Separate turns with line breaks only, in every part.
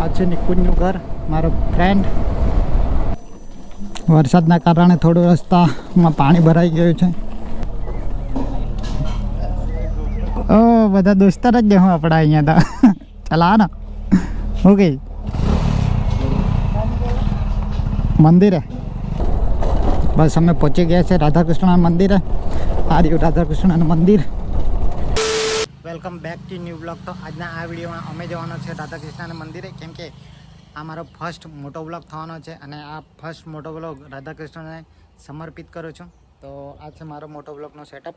આ છે નિકુંજનું ઘર, મારો ફ્રેન્ડ. વરસાદના કારણે થોડું રસ્તામાં પાણી ભરાઈ ગયું છે. ઓ બધા દોસ્તાર જ હું આપણા અહીંયા તો. ચાલ આ ને ઓકે મંદિરે બસ અમે પહોંચી ગયા છે રાધાકૃષ્ણ મંદિરે. આ રહ્યું રાધાકૃષ્ણનું મંદિર. Welcome back to new blog. તો આજના આ વિડીયોમાં અમે જવાનો છે રાધાકૃષ્ણના મંદિરે, કેમ કે આ મારો ફર્સ્ટ મોટો બ્લોગ થવાનો છે અને આ ફર્સ્ટ મોટો બ્લોગ રાધાકૃષ્ણને સમર્પિત કરું છું. તો આ છે મારો મોટો બ્લોગનો સેટઅપ.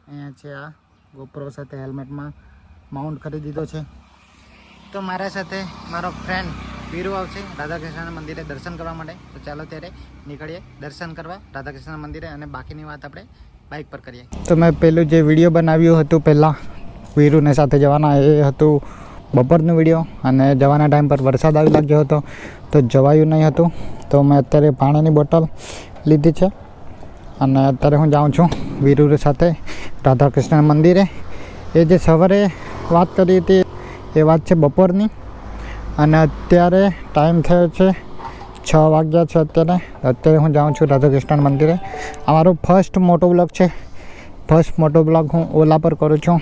અહીંયા છે આ ગોપ્રો સાથે હેલ્મેટમાં માઉન્ટ કરી દીધો છે. તો મારા સાથે મારો ફ્રેન્ડ વીરુ આવશે રાધાકૃષ્ણના મંદિરે દર્શન કરવા માટે. તો ચાલો ત્યારે નીકળીએ દર્શન કરવા રાધાકૃષ્ણ મંદિરે અને બાકીની વાત આપણે બાઇક પર કરીએ. તો મેં પેલું જે વિડીયો બનાવ્યું હતું પહેલાં વીરુને સાથે જવાના, એ હતું બપોરનું વિડીયો અને જવાના ટાઈમ પર વરસાદ આવી લાગ્યો હતો તો જવાયું નહીં હતું. તો મેં અત્યારે પાણીની બોટલ લીધી છે અને અત્યારે હું જાઉં છું વીરુ સાથે રાધાકૃષ્ણ મંદિરે. એ જે સવારે વાત કરી હતી એ વાત છે બપોરની અને અત્યારે ટાઈમ થયો છે 6 વાગ્યા છે. અત્યારે હું જાઉં છું રાધાકૃષ્ણ મંદિરે. આ મારો ફર્સ્ટ મોટો બ્લોગ છે. ફર્સ્ટ મોટો બ્લોગ હું ઓલા પર કરું છું.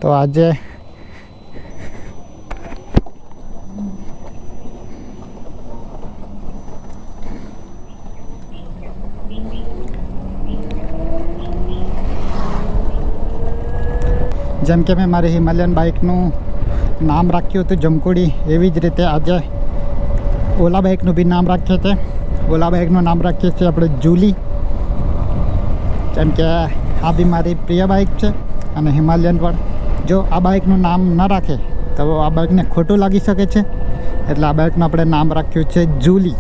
તો આજે જેમ કે મેં મારી હિમાલયન બાઇકનું નામ રાખ્યું હતું જમકુડી, એવી જ રીતે આજે ઓલા બાઇકનું બી નામ રાખ્યું છે. ઓલા બાઇકનું નામ રાખીએ છીએ આપણે જૂલી, કેમ કે આ બી મારી પ્રિય બાઇક છે. અને હિમાલયન પણ જો આ બાઇકનું નામ ન રાખે તો આ બાઇકને ખોટું લાગી શકે છે, એટલે આ બાઇકનું આપણે નામ રાખ્યું છે જૂલી.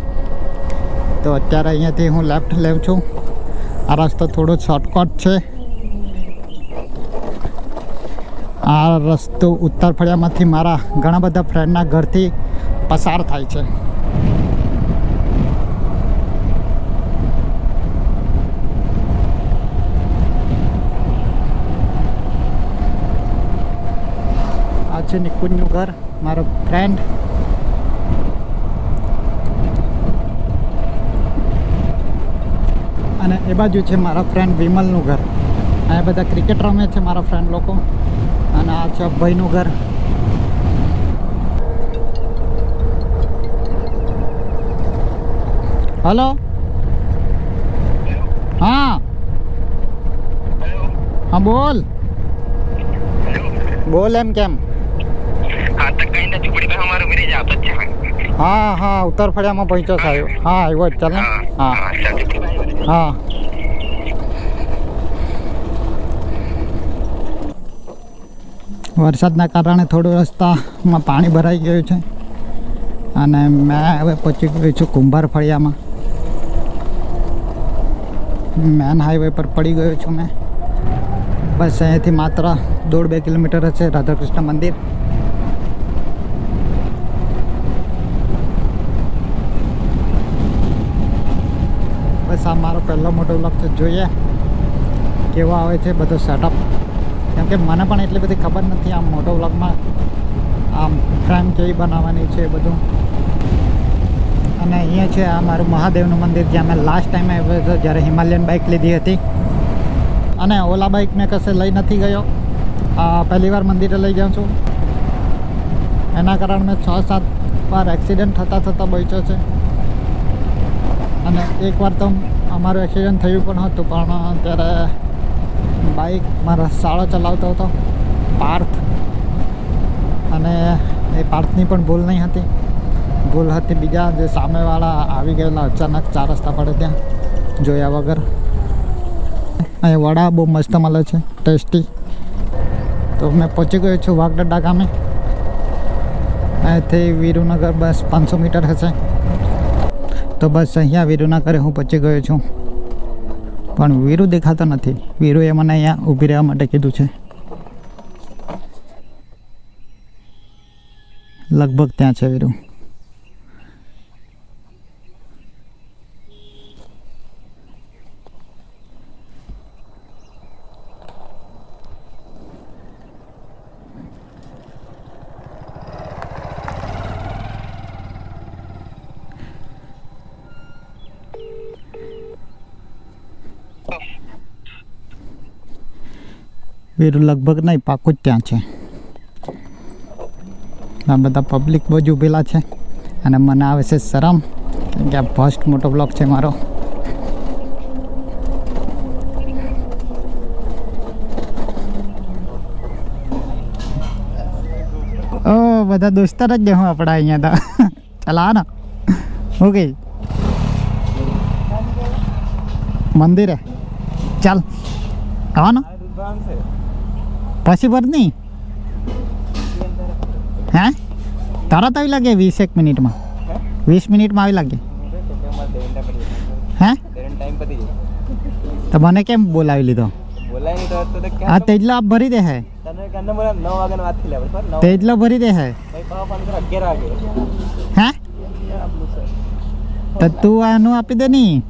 તો અત્યારે અહીંયાથી હું લેફ્ટ લેઉં છું. આ રસ્તો થોડો શોર્ટકટ છે. આ રસ્તો ઉત્તર ફળિયામાંથી મારા ઘણા બધા ફ્રેન્ડના ઘરથી પસાર થાય છે. આ છે નિકુંજનું ઘર, મારો ફ્રેન્ડ. અને એ બાજુ છે મારા ફ્રેન્ડ વિમલનું ઘર. અહીંયા બધા ક્રિકેટ રમે છે મારા ફ્રેન્ડ લોકો. અને આ છે ભાઈનું ઘર. હલો, હા હા બોલ બોલ. એમ કેમ? હા હા ઉત્તર ફળિયામાં પહોંચ્યો સાહેબ. હા આવ્યો જ. ચાલ ને. હા હા વરસાદના કારણે થોડું રસ્તામાં પાણી ભરાઈ ગયું છે અને મેં હવે પહોંચી ગયો છું કુંભાર ફળિયામાં. મેન હાઈવે પર પડી ગયો છું મેં. બસ અહીંયાથી માત્ર 1.5-2 કિલોમીટર હશે રાધાકૃષ્ણ મંદિર. બસ આ મારો પહેલો મોટો બ્લોગ છે. જોઈએ કેવો આવે છે બધો સેટઅપ, કેમ કે મને પણ એટલી બધી ખબર નથી આમ મોટો વ્લોગમાં આમ ફ્રેમ કેવી બનાવવાની છે બધું. અને અહીંયા છે આ મારું મહાદેવનું મંદિર, જ્યાં મેં લાસ્ટ ટાઈમ આવ્યો હતો જ્યારે હિમાલયન બાઇક લીધી હતી. અને ઓલા બાઇક મેં કશે લઈ નથી ગયો, પહેલી વાર મંદિરે લઈ જાઉં છું. એના કારણે મેં 6-7 વાર એક્સિડન્ટ થતાં બચ્યો છે. અને એકવાર તો અમારું એક્સિડન્ટ થયું પણ હતું, પણ ત્યારે બાઇક મારા સાળો ચલાવતો હતો પાર્થ. અને એ પાર્થની પણ ભૂલ નહીં હતી, ભૂલ હતી બીજા જે સામેવાળા આવી ગયેલા અચાનક 4 રસ્તા પડે ત્યાં જોયા વગર. અહીં વડા બહુ મસ્ત મળે છે, ટેસ્ટી. તો મેં પહોંચી ગયો છું વાગડડા ગામે. અહીંથી વીરુનગર બસ 500 મીટર હશે. તો બસ અહીંયા વીરુનગરે હું પહોંચી ગયો છું, પણ વીરુ દેખાતો નથી. વીરુએ મને અહીંયા ઊભી રહેવા માટે કીધું છે. લગભગ ત્યાં છે વીરુ. વીરુ લગભગ નહીં પાકું જ ત્યાં છે. આ બધા પબ્લિક બહુ જ ઊભેલા છે અને મને આવે છે શરમ કેમ કે આ ફર્સ્ટ મોટો બ્લોગ છે મારો. ઓ બધા દોસ્તાર જ હું આપણા અહીંયા તો ચાલ આ ને ઓકે મંદિરે ચાલ આવવાનું પછી ભર નહીં હે તરત આવી લાગે 20 મિનિટમાં 20 મિનિટમાં આવી લાગે હે તો મને કેમ બોલાવી લીધો હા તેજલો આપ ભરી દે હે તેજલો ભરી દે હે હે તો તું આનું આપી દે નહીં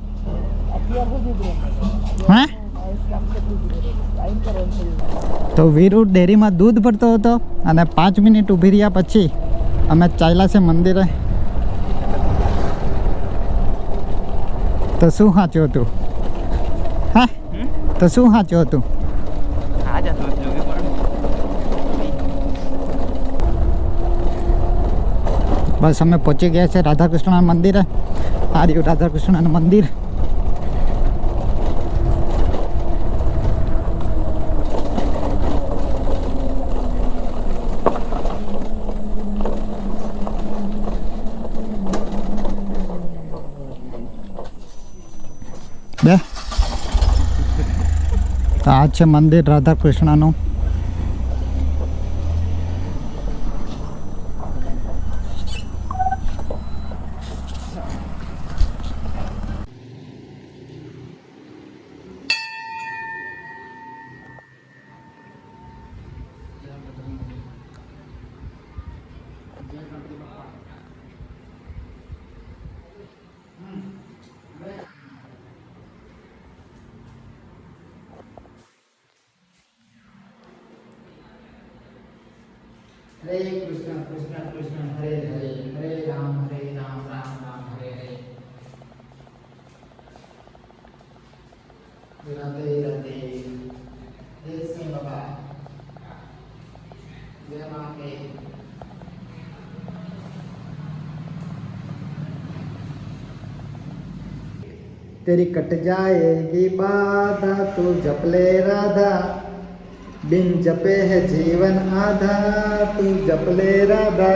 હે તો વીરુ ડેરીમાં દૂધ ભરતો હતો અને 5 મિનિટ ઊભી રહ્યા પછી અમે ચાલ્યા છે મંદિરે. તો શું સાચું હતું હા તો શું સાચું હતું બસ અમે પહોંચી ગયા છે રાધાકૃષ્ણ મંદિરે. આ રહ્યું રાધાકૃષ્ણ મંદિર. બે તો આ છે મંદિર રાધાકૃષ્ણનું. हरे कृष्ण कृष्ण कृष्ण हरे हरे हरे राम राम राम हरे हरे. राधे राधे जय सिंह बाबा जय मां के तेरी कट जाएगी बाधा तू जप ले राधा बिन जपे है जीवन आधा तू जप ले राधा.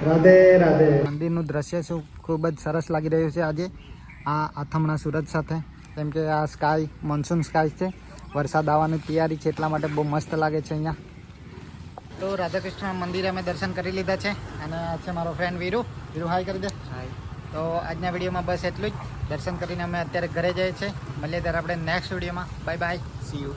રાધે રાધે. મંદિરનું દ્રશ્ય શું ખૂબ જ સરસ લાગી રહ્યું છે આજે આ આથમણા સુરત સાથે, કેમ કે આ સ્કાય મોન્સૂન સ્કાય છે, વરસાદ આવવાની તૈયારી છે, એટલા માટે બહુ મસ્ત લાગે છે અહીંયા. તો રાધાકૃષ્ણ મંદિરે અમે દર્શન કરી લીધા છે અને આ છે મારો ફ્રેન્ડ વીરુ. વીરુ હાય કરી દે. હાય. તો આજના વિડીયોમાં બસ એટલું જ. દર્શન કરીને અમે અત્યારે ઘરે જઈએ છીએ. મળીએ ત્યારે આપણે નેક્સ્ટ વિડીયોમાં. Bye bye, C you.